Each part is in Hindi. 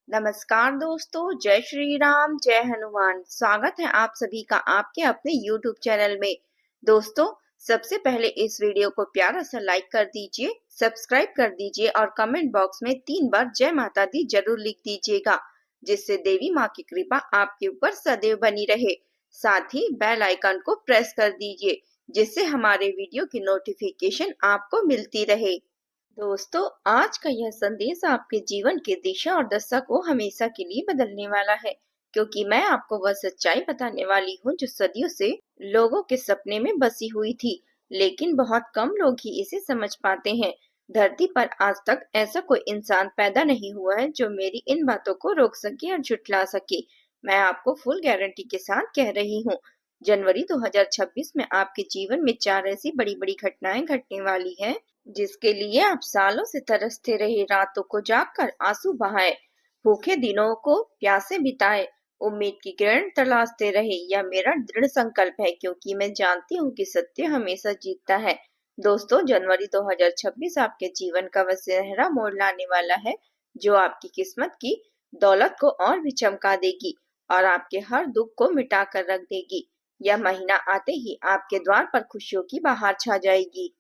नमस्कार दोस्तों, जय श्री राम, जय हनुमान। स्वागत है आप सभी का आपके अपने YouTube चैनल में। दोस्तों, सबसे पहले इस वीडियो को प्यारा सा लाइक कर दीजिए, सब्सक्राइब कर दीजिए और कमेंट बॉक्स में 3 बार जय माता दी जरूर लिख दीजिएगा, जिससे देवी माँ की कृपा आपके ऊपर सदैव बनी रहे। साथ ही बेल आइकन को प्रेस कर दीजिए, जिससे हमारे वीडियो की नोटिफिकेशन आपको मिलती रहे। दोस्तों, आज का यह संदेश आपके जीवन की दिशा और दशा को हमेशा के लिए बदलने वाला है, क्योंकि मैं आपको वह सच्चाई बताने वाली हूँ जो सदियों से लोगों के सपने में बसी हुई थी, लेकिन बहुत कम लोग ही इसे समझ पाते हैं। धरती पर आज तक ऐसा कोई इंसान पैदा नहीं हुआ है जो मेरी इन बातों को रोक सके और झुठला सके। मैं आपको फुल गारंटी के साथ कह रही हूँ, जनवरी 2026 में आपके जीवन में 4 ऐसी बड़ी बड़ी घटनाएं घटने वाली है, जिसके लिए आप सालों से तरसते रहे, रातों को जागकर आंसू बहाए, भूखे दिनों को प्यासे बिताए, उम्मीद की किरण तलाशते रहे। यह मेरा दृढ़ संकल्प है, क्योंकि मैं जानती हूँ कि सत्य हमेशा जीतता है। दोस्तों, जनवरी 2026 आपके जीवन का वह सुनहरा मोड़ लाने वाला है, जो आपकी किस्मत की दौलत को और भी चमका देगी और आपके हर दुख को मिटा कर रख देगी। यह महीना आते ही आपके द्वार पर खुशियों की बहार छा जाएगी,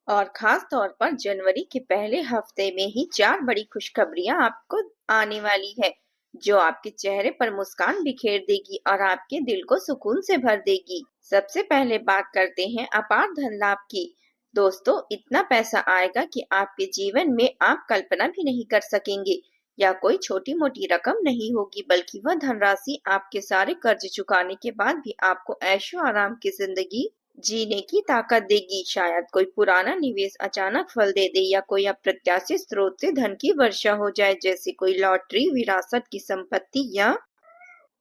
और खास तौर पर जनवरी के पहले हफ्ते में ही 4 बड़ी खुशखबरियां आपको आने वाली है, जो आपके चेहरे पर मुस्कान बिखेर देगी और आपके दिल को सुकून से भर देगी। सबसे पहले बात करते हैं अपार धन लाभ की। दोस्तों, इतना पैसा आएगा कि आपके जीवन में आप कल्पना भी नहीं कर सकेंगे। या कोई छोटी मोटी रकम नहीं होगी, बल्कि वह धनराशि आपके सारे कर्ज चुकाने के बाद भी आपको ऐशो आराम की जिंदगी जीने की ताकत देगी। शायद कोई पुराना निवेश अचानक फल दे दे, या कोई अप्रत्याशित स्रोत से धन की वर्षा हो जाए, जैसे कोई लॉटरी, विरासत की संपत्ति या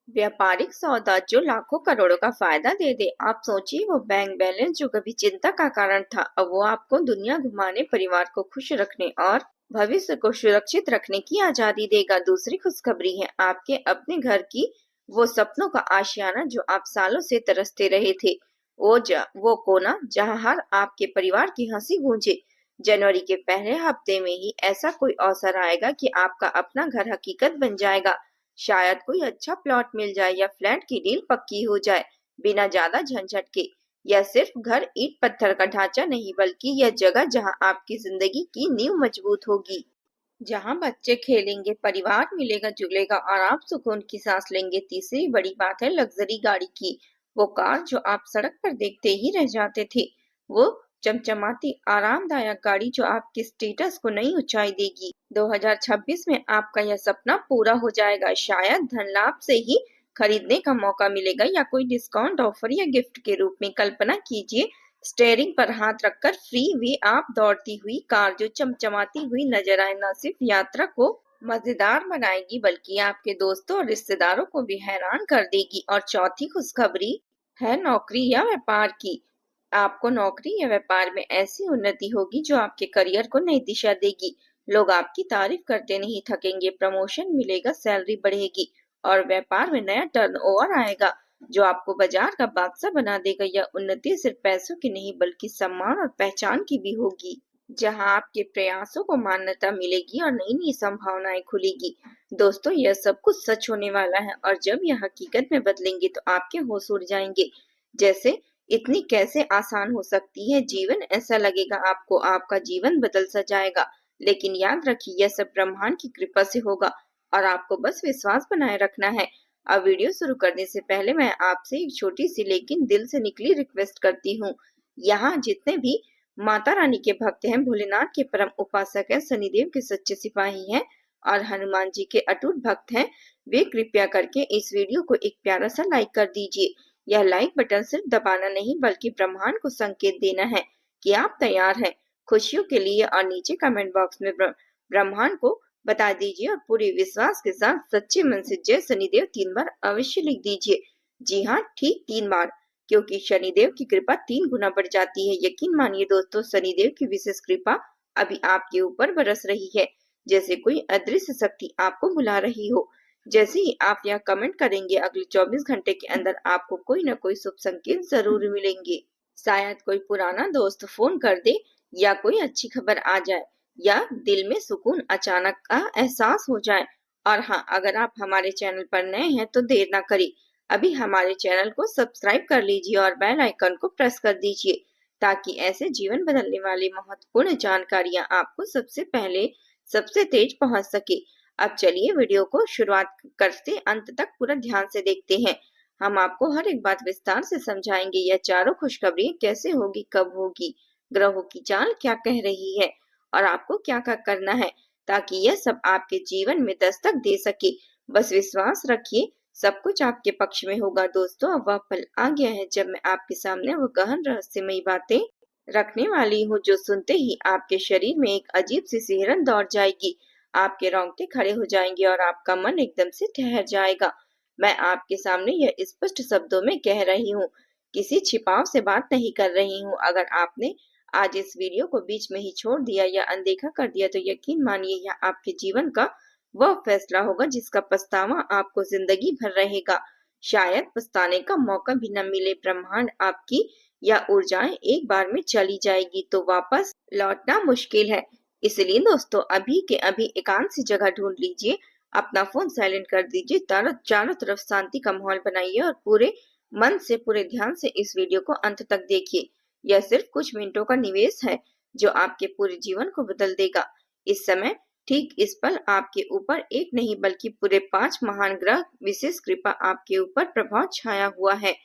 व्यापारिक सौदा जो लाखों करोड़ों का फायदा दे दे। आप सोचिए, वो बैंक बैलेंस जो कभी चिंता का कारण था, अब वो आपको दुनिया घुमाने, परिवार को खुश रखने और भविष्य को सुरक्षित रखने की आजादी देगा। दूसरी खुशखबरी है आपके अपने घर की वो सपनों का आशियाना, जो आप सालों से तरसते रहे थे। वो कोना जहाँ हर आपके परिवार की हंसी गूंजे। जनवरी के पहले हफ्ते में ही ऐसा कोई अवसर आएगा कि आपका अपना घर हकीकत बन जाएगा। शायद कोई अच्छा प्लॉट मिल जाए या फ्लैट की डील पक्की हो जाए, बिना ज्यादा झंझट के। यह सिर्फ घर ईंट पत्थर का ढांचा नहीं, बल्कि यह जगह जहां आपकी जिंदगी की नींव मजबूत होगी, जहां बच्चे खेलेंगे, परिवार मिलेगा जुलेगा और आप सुकून की सांस लेंगे। तीसरी बड़ी बात है लग्जरी गाड़ी की। वो कार जो आप सड़क पर देखते ही रह जाते थे, वो चमचमाती आरामदायक गाड़ी जो आपके स्टेटस को नई ऊंचाई देगी। 2026 में आपका यह सपना पूरा हो जाएगा। शायद धन लाभ से ही खरीदने का मौका मिलेगा, या कोई डिस्काउंट ऑफर या गिफ्ट के रूप में। कल्पना कीजिए, स्टेयरिंग पर हाथ रखकर फ्री वे आप दौड़ती हुई कार जो चमचमाती हुई नजर आए, न सिर्फ यात्रा को मजेदार बनाएगी, बल्कि आपके दोस्तों और रिश्तेदारों को भी हैरान कर देगी। और चौथी खुशखबरी है नौकरी या व्यापार की। आपको नौकरी या व्यापार में ऐसी उन्नति होगी जो आपके करियर को नई दिशा देगी। लोग आपकी तारीफ करते नहीं थकेंगे, प्रमोशन मिलेगा, सैलरी बढ़ेगी और व्यापार में नया टर्नओवर आएगा, जो आपको बाजार का बादशाह बना देगा। यह उन्नति सिर्फ पैसों की नहीं, बल्कि सम्मान और पहचान की भी होगी, जहां आपके प्रयासों को मान्यता मिलेगी और नई नई संभावनाएं खुलेगी। दोस्तों, यह सब कुछ सच होने वाला है, और जब यह हकीकत में बदलेंगे तो आपके होश उड़ जाएंगे। जैसे इतनी कैसे आसान हो सकती है जीवन, ऐसा लगेगा आपको आपका जीवन बदल सा जाएगा। लेकिन याद रखिए, यह सब ब्रह्मांड की कृपा से होगा और आपको बस विश्वास बनाए रखना है। अब वीडियो शुरू करने से पहले मैं आपसे एक छोटी सी लेकिन दिल से निकली रिक्वेस्ट करती हूँ। यहाँ जितने भी माता रानी के भक्त हैं, भोलेनाथ के परम उपासक हैं, शनिदेव के सच्चे सिपाही हैं और हनुमान जी के अटूट भक्त हैं, वे कृपया करके इस वीडियो को एक प्यारा सा लाइक कर दीजिए। यह लाइक बटन सिर्फ दबाना नहीं, बल्कि ब्रह्मांड को संकेत देना है कि आप तैयार हैं खुशियों के लिए। और नीचे कमेंट बॉक्स में ब्रह्मांड को बता दीजिए, और पूरे विश्वास के साथ सच्चे मन से जय शनिदेव 3 बार अवश्य लिख दीजिए। जी हाँ, ठीक 3 बार, क्योंकि शनिदेव की कृपा 3 गुना बढ़ जाती है। यकीन मानिए दोस्तों, शनिदेव की विशेष कृपा अभी आपके ऊपर बरस रही है, जैसे कोई अदृश्य शक्ति आपको बुला रही हो। जैसे ही आप यह कमेंट करेंगे, अगले 24 घंटे के अंदर आपको कोई न कोई शुभ संकेत जरूर मिलेंगे। शायद कोई पुराना दोस्त फोन कर दे, या कोई अच्छी खबर आ जाए, या दिल में सुकून अचानक का एहसास हो जाए। और हाँ, अगर आप हमारे चैनल पर नए हैं तो देर ना करें, अभी हमारे चैनल को सब्सक्राइब कर लीजिए और बेल आइकन को प्रेस कर दीजिए ताकि ऐसे जीवन बदलने वाली महत्वपूर्ण जानकारियां आपको सबसे पहले सबसे तेज पहुंच सके। अब चलिए वीडियो को शुरुआत करते अंत तक पूरा ध्यान से देखते हैं। हम आपको हर एक बात विस्तार से समझाएंगे। यह चारों खुशखबरी कैसे होगी, कब होगी, ग्रहों की चाल क्या कह रही है और आपको क्या क्या करना है ताकि यह सब आपके जीवन में दस्तक दे सके। बस विश्वास रखिए, सब कुछ आपके पक्ष में होगा। दोस्तों, अब वह पल आ गया है जब मैं आपके सामने वो गहन रहस्यमयी बातें रखने वाली हूँ जो सुनते ही आपके शरीर में एक अजीब सी सिहरन दौड़ जाएगी, आपके रोंगटे खड़े हो जाएंगे और आपका मन एकदम से ठहर जाएगा। मैं आपके सामने यह स्पष्ट शब्दों में कह रही हूँ, किसी छिपाव से बात नहीं कर रही हूँ। अगर आपने आज इस वीडियो को बीच में ही छोड़ दिया या अनदेखा कर दिया तो यकीन मानिए यह आपके जीवन का वह फैसला होगा जिसका पछतावा आपको जिंदगी भर रहेगा। शायद पछताने का मौका भी न मिले। ब्रह्मांड आपकी या ऊर्जाएं एक बार में चली जाएगी तो वापस लौटना मुश्किल है। इसलिए दोस्तों, अभी के अभी एकांत सी जगह ढूंढ लीजिए, अपना फोन साइलेंट कर दीजिए, चारों तरफ शांति का माहौल बनाइए और पूरे मन से पूरे ध्यान से इस वीडियो को अंत तक देखिए। यह सिर्फ कुछ मिनटों का निवेश है जो आपके पूरे जीवन को बदल देगा। इस समय ठीक इस पल आपके ऊपर एक नहीं बल्कि पूरे 5 महान ग्रह विशेष कृपा आपके ऊपर प्रभाव छाया हुआ है।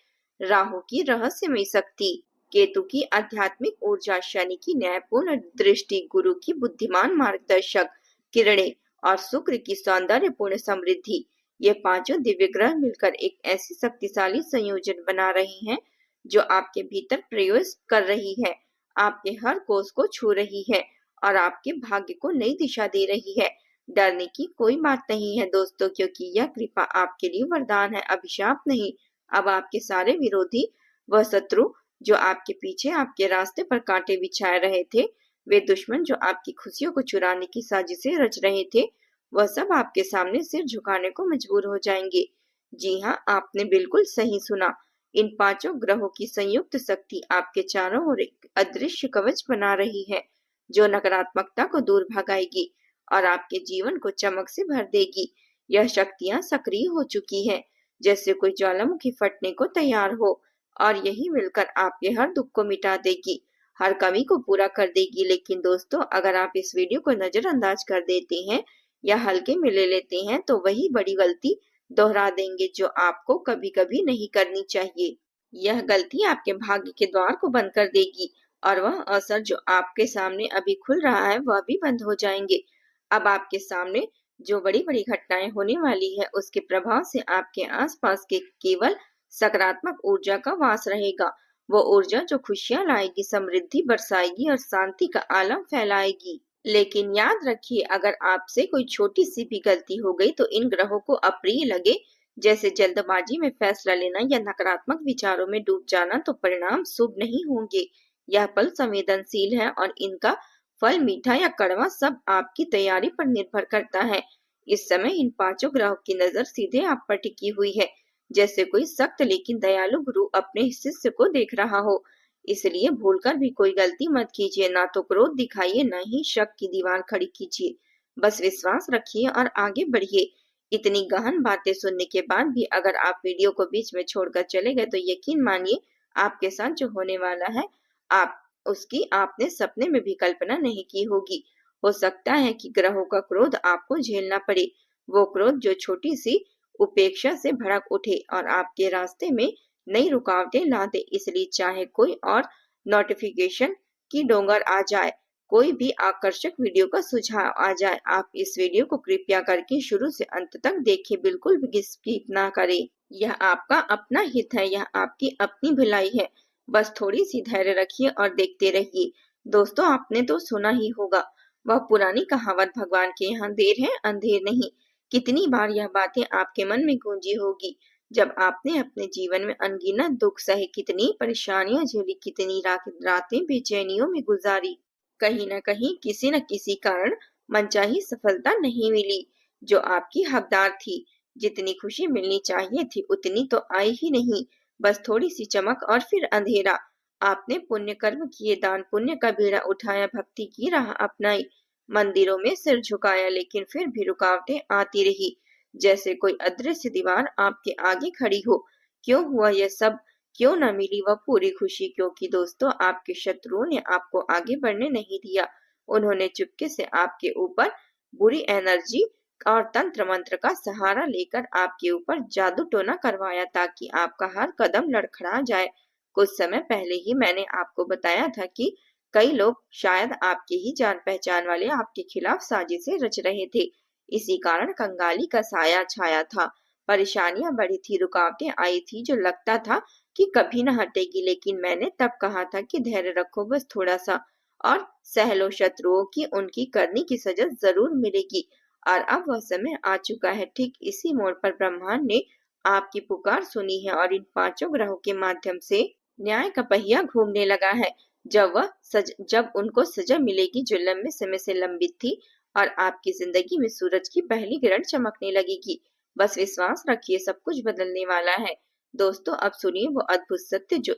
राहु की रहस्यमयी शक्ति, केतु की आध्यात्मिक ऊर्जा, शनि की न्यायपूर्ण दृष्टि, गुरु की बुद्धिमान मार्गदर्शक किरणें और शुक्र की सौंदर्यपूर्ण समृद्धि। ये पांचों दिव्य ग्रह मिलकर एक ऐसी शक्तिशाली संयोजन बना रहे हैं जो आपके भीतर प्रवेश कर रही है, आपके हर कोष को छू रही है और आपके भाग्य को नई दिशा दे रही है। डरने की कोई बात नहीं है दोस्तों, क्योंकि यह कृपा आपके लिए वरदान है, अभिशाप नहीं। अब आपके सारे विरोधी व शत्रु जो आपके पीछे आपके रास्ते पर कांटे बिछाए रहे थे, वे दुश्मन जो आपकी खुशियों को चुराने की साजिशें रच रहे थे, वह सब आपके सामने सिर झुकाने को मजबूर हो जाएंगे। जी हाँ, आपने बिल्कुल सही सुना। इन पांचों ग्रहों की संयुक्त शक्ति आपके चारों ओर एक अदृश्य कवच बना रही है जो नकारात्मकता को दूर भगाएगी और आपके जीवन को चमक से भर देगी। यह शक्तियां सक्रिय हो चुकी है जैसे कोई ज्वालामुखी फटने को तैयार हो और यही मिलकर आपके हर दुख को मिटा देगी, हर कमी को पूरा कर देगी। लेकिन दोस्तों, अगर आप इस वीडियो को नजरअंदाज कर देते हैं या हल्के में ले लेते हैं तो वही बड़ी गलती दोहरा देंगे जो आपको कभी कभी नहीं करनी चाहिए। यह गलती आपके भाग्य के द्वार को बंद कर देगी और वह अवसर जो आपके सामने अभी खुल रहा है वह भी बंद हो जाएंगे। अब आपके सामने जो बड़ी बड़ी घटनाएं होने वाली है उसके प्रभाव से आपके आसपास के केवल सकारात्मक ऊर्जा का वास रहेगा। वो ऊर्जा जो खुशियां लाएगी, समृद्धि बरसाएगी और शांति का आलम फैलाएगी। लेकिन याद रखिए, अगर आपसे कोई छोटी सी भी गलती हो गई तो इन ग्रहों को अप्रिय लगे, जैसे जल्दबाजी में फैसला लेना या नकारात्मक विचारों में डूब जाना, तो परिणाम शुभ नहीं होंगे। यह पल संवेदनशील है और इनका फल मीठा या कड़वा सब आपकी तैयारी पर निर्भर करता है। इस समय इन पांचों ग्रहों की नजर सीधे आप पर टिकी हुई है, जैसे कोई सख्त लेकिन दयालु गुरु अपने शिष्य को देख रहा हो। इसलिए भूलकर भी कोई गलती मत कीजिए, ना तो क्रोध दिखाइए, ना ही शक की दीवार खड़ी कीजिए। बस विश्वास रखिए और आगे बढ़िए। इतनी गहन बातें सुनने के बाद भी अगर आप वीडियो को बीच में छोड़कर चले गए तो यकीन मानिए आपके साथ जो होने वाला है आप उसकी आपने सपने में भी कल्पना नहीं की होगी। हो सकता है कि ग्रहों का क्रोध आपको झेलना पड़े, वो क्रोध जो छोटी सी उपेक्षा से भड़क उठे और आपके रास्ते में नई रुकावटें ला दे। इसलिए चाहे कोई और नोटिफिकेशन की डोंगर आ जाए, कोई भी आकर्षक वीडियो का सुझाव आ जाए, आप इस वीडियो को कृपया करके शुरू से अंत तक देखें, बिल्कुल भी स्किप ना करें। यह आपका अपना हित है, यह आपकी अपनी भलाई है। बस थोड़ी सी धैर्य रखिए और देखते रहिए। दोस्तों, आपने तो सुना ही होगा वह पुरानी कहावत, भगवान के यहाँ देर है अंधेर नहीं। कितनी बार यह बातें आपके मन में गूंजी होगी जब आपने अपने जीवन में अनगिनत दुख सहे, कितनी परेशानियां झेली, कितनी रातें बेचैनियों में गुजारी। कहीं न कहीं किसी न किसी कारण मनचाही सफलता नहीं मिली जो आपकी हकदार थी। जितनी खुशी मिलनी चाहिए थी उतनी तो आई ही नहीं, बस थोड़ी सी चमक और फिर अंधेरा। आपने पुण्य कर्म किए, दान पुण्य का बीड़ा उठाया, भक्ति की राह अपनाई, मंदिरों में सिर झुकाया, लेकिन फिर भी रुकावटें आती रही, जैसे कोई अदृश्य दीवार आपके आगे खड़ी हो। क्यों हुआ यह सब? क्यों न मिली वह पूरी खुशी? क्योंकि दोस्तों, आपके शत्रुओं ने आपको आगे बढ़ने नहीं दिया। उन्होंने चुपके से आपके ऊपर बुरी एनर्जी और तंत्र मंत्र का सहारा लेकर आपके ऊपर जादू टोना करवाया, ताकि आपका हर कदम लड़खड़ा जाए। कुछ समय पहले ही मैंने आपको बताया था कि कई लोग, शायद आपके ही जान पहचान वाले, आपके खिलाफ साजिशें रच रहे थे। इसी कारण कंगाली का साया छाया था। परेशानियां बढ़ी थी, रुकावटें आई थी जो लगता था कि कभी न हटेगी, लेकिन मैंने तब कहा था कि धैर्य रखो, बस थोड़ा सा, और सह लो शत्रुओं की, उनकी करनी की सजा जरूर मिलेगी। और अब वह समय आ चुका है। ठीक इसी मोड़ पर ब्रह्मांड ने आपकी पुकार सुनी है और इन पांचों ग्रहों के माध्यम से न्याय का पहिया घूमने लगा है। जब उनको सजा मिलेगी जो लंबे समय से लंबित थी, और आपकी जिंदगी में सूरज की पहली किरण चमकने लगेगी। बस विश्वास रखिए, सब कुछ बदलने वाला है। दोस्तों, अब सुनिए वो अद्भुत सत्य जो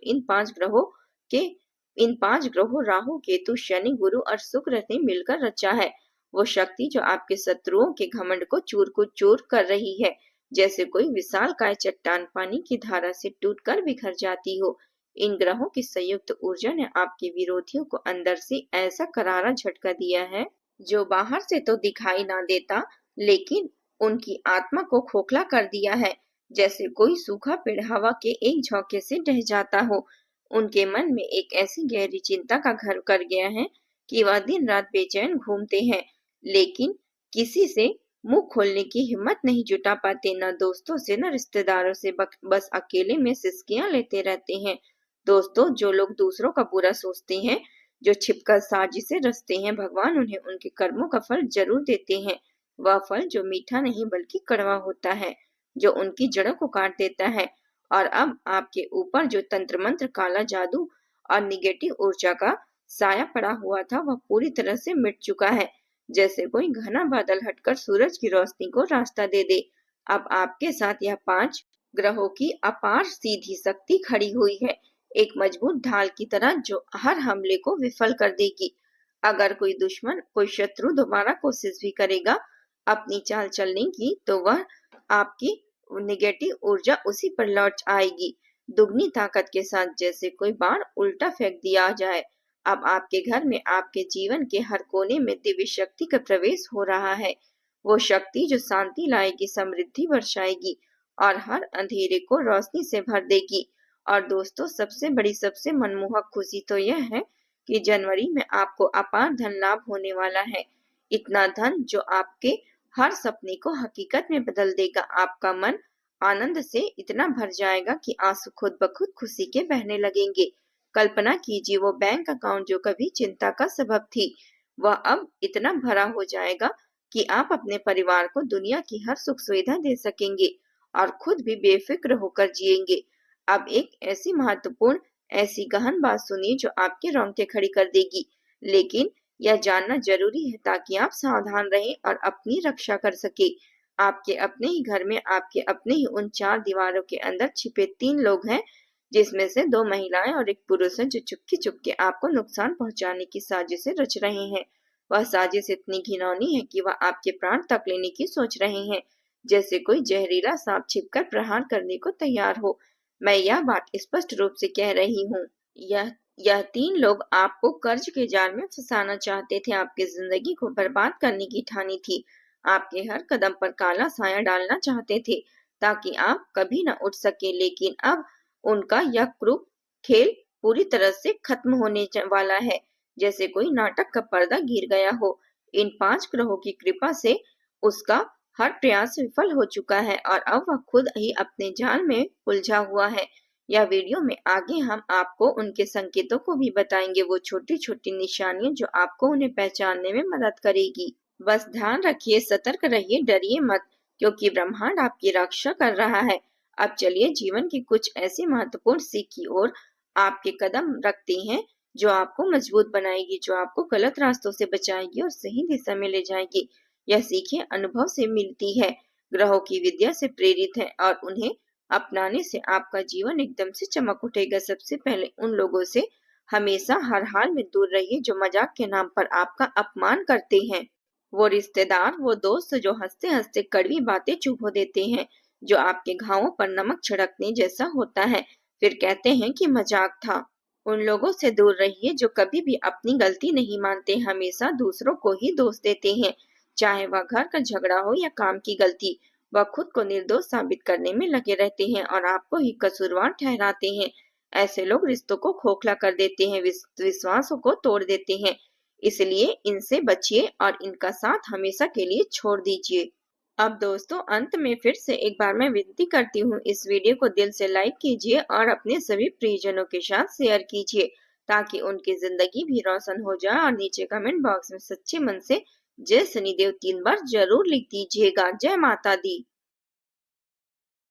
के इन पांच ग्रहों राहु, केतु, शनि, गुरु और शुक्र ने मिलकर रचा है। वो शक्ति जो आपके शत्रुओं के घमंड को चूर को चूर कर रही है, जैसे कोई विशालकाय चट्टान पानी की धारा से टूटकर बिखर जाती हो। इन ग्रहों की संयुक्त ऊर्जा ने आपके विरोधियों को अंदर से ऐसा करारा झटका दिया है जो बाहर से तो दिखाई ना देता, लेकिन उनकी आत्मा को खोखला कर दिया है। जैसे कोई सूखा पेड़ हवा के एक झोंके से ढह जाता हो। उनके मन में एक ऐसी गहरी चिंता का घर कर गया है कि वह दिन रात बेचैन घूमते हैं, लेकिन किसी से मुंह खोलने की हिम्मत नहीं जुटा पाते, न दोस्तों से न रिश्तेदारों से, बस अकेले में सिसकियां लेते रहते हैं। दोस्तों, जो लोग दूसरों का बुरा सोचते हैं, जो छिपकर साजिशें रचते हैं, भगवान उन्हें उनके कर्मों का फल जरूर देते हैं। वह फल जो मीठा नहीं बल्कि कड़वा होता है, जो उनकी जड़ों को काट देता है। और अब आपके ऊपर जो तंत्र मंत्र, काला जादू और निगेटिव ऊर्जा का साया पड़ा हुआ था, वह पूरी तरह से मिट चुका है। जैसे कोई घना बादल हटकर सूरज की रोशनी को रास्ता दे दे। अब आपके साथ यह पांच ग्रहों की अपार सीधी शक्ति खड़ी हुई है, एक मजबूत ढाल की तरह जो हर हमले को विफल कर देगी। अगर कोई दुश्मन, कोई शत्रु दोबारा कोशिश भी करेगा अपनी चाल चलने की, तो वह आपकी नेगेटिव ऊर्जा उसी पर लौट आएगी, दुगनी ताकत के साथ, जैसे कोई बाण उल्टा फेंक दिया जाए। अब आपके घर में, आपके जीवन के हर कोने में दिव्य शक्ति का प्रवेश हो रहा है। वो शक्ति जो शांति लाएगी, समृद्धि बरसाएगी और हर अंधेरे को रोशनी से भर देगी। और दोस्तों, सबसे बड़ी, सबसे मनमोहक खुशी तो यह है कि जनवरी में आपको अपार धन लाभ होने वाला है। इतना धन जो आपके हर सपने को हकीकत में बदल देगा। आपका मन आनंद से इतना भर जाएगा कि आंसू खुद ब खुद खुशी के बहने लगेंगे। कल्पना कीजिए, वो बैंक अकाउंट जो कभी चिंता का सबब थी, वह अब इतना भरा हो जाएगा कि आप अपने परिवार को दुनिया की हर सुख सुविधा दे सकेंगे और खुद भी बेफिक्र होकर जिएंगे। अब एक ऐसी महत्वपूर्ण, ऐसी गहन बात सुनिए जो आपके रोंगटे खड़ी कर देगी, लेकिन यह जानना जरूरी है ताकि आप सावधान रहें और अपनी रक्षा कर सके। आपके अपने ही घर में, आपके अपने ही उन चार दीवारों के अंदर छिपे तीन लोग हैं, जिसमें से दो महिलाएं और एक पुरुष है, जो चुपके चुपके आपको नुकसान पहुंचाने की साजिशें रच रहे हैं। वह साजिश इतनी घिनौनी है कि वह आपके प्राण तक लेने की सोच रहे हैं, जैसे कोई जहरीला सांप छिपकर प्रहार करने को तैयार हो। मैं यह बात स्पष्ट रूप से कह रही हूँ, यह तीन लोग आपको कर्ज के जाल में फंसाना चाहते थे, आपकी जिंदगी को बर्बाद करने की ठानी थी, आपके हर कदम पर काला साया डालना चाहते थे ताकि आप कभी न उठ सके। लेकिन अब उनका यह क्रूर खेल पूरी तरह से खत्म होने वाला है, जैसे कोई नाटक का पर्दा गिर गया हो। इन पांच ग्रहों की कृपा से उसका हर प्रयास विफल हो चुका है और अब वह खुद ही अपने जाल में उलझा हुआ है। यह वीडियो में आगे हम आपको उनके संकेतों को भी बताएंगे, वो छोटी छोटी निशानियां जो आपको उन्हें पहचानने में मदद करेगी। बस ध्यान रखिए, सतर्क रहिए, डरिए मत, क्योंकि ब्रह्मांड आपकी रक्षा कर रहा है। अब चलिए जीवन की कुछ ऐसी महत्वपूर्ण सीख की ओर आपके कदम रखते हैं जो आपको मजबूत बनाएगी, जो आपको गलत रास्तों से बचाएगी और सही दिशा में ले जाएगी। यह सीखें अनुभव से मिलती है, ग्रहों की विद्या से प्रेरित है और उन्हें अपनाने से आपका जीवन एकदम से चमक उठेगा। सबसे पहले उन लोगों से हमेशा हर हाल में दूर रहिए जो मजाक के नाम पर आपका अपमान करते हैं। वो रिश्तेदार, वो दोस्त जो हंसते हंसते कड़वी बातें चुभो देते हैं, जो आपके घावों पर नमक छिड़कने जैसा होता है, फिर कहते हैं कि मजाक था। उन लोगों से दूर रहिए जो कभी भी अपनी गलती नहीं मानते, हमेशा दूसरों को ही दोष देते हैं। चाहे वह घर का झगड़ा हो या काम की गलती, वह खुद को निर्दोष साबित करने में लगे रहते हैं और आपको ही कसूरवार ठहराते हैं। ऐसे लोग रिश्तों को खोखला कर देते हैं, विश्वासों को तोड़ देते हैं। इसलिए इनसे बचिए और इनका साथ हमेशा के लिए छोड़ दीजिए। अब दोस्तों, अंत में फिर से एक बार मैं विनती करती हूँ, इस वीडियो को दिल से लाइक कीजिए और अपने सभी प्रियजनों के साथ शेयर कीजिए, ताकि उनकी जिंदगी भी रोशन हो जाए। और नीचे कमेंट बॉक्स में सच्चे मन से जय शनिदेव 3 बार जरूर लिख दीजिएगा। जय माता दी।